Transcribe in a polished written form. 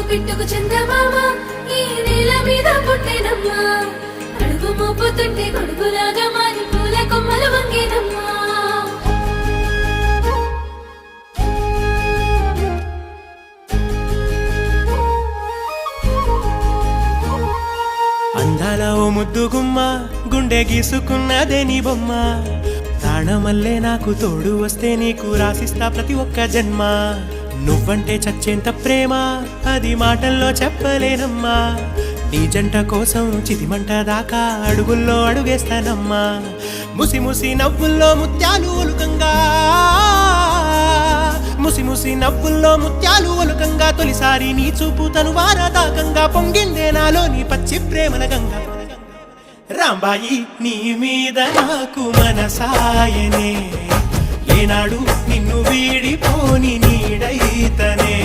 పిట్టుకు చందమామ ఈ నేల మీద పుట్టేనమ్మా అడుగు మోపుతుంటే గొడుగులాగా మారి పూల కొమ్మలు వంగేనమ్మా అందాల ఓ ముద్దు గుమ్మ గుండె గీసుకున్నదే నీ బొమ్మ ప్రాణమల్లే నాకు తోడు వస్తే నీకు రాసిస్తా ప్రతి ఒక్క జన్మ నువ్వంటే చచ్చేంత ప్రేమ అది మాటల్లో చెప్పలేనమ్మా నీ జంట కోసం చితిమంట దాకా అడుగుల్లో అడుగేస్తానమ్మా ముసి ముసి నవ్వుల్లో ముత్యాలు ఒలుకంగా ముసి ముసి నవ్వుల్లో ముత్యాలు ఒలుకంగా తొలిసారి నీ చూపు తను వారదాకంగా పొంగిందే నాలో నీ పచ్చి ప్రేమల గంగా రాంబాయి నీ మీద నాకు మనసాయనే ఏనాడు నిన్ను వీడిపోని నీడైతనే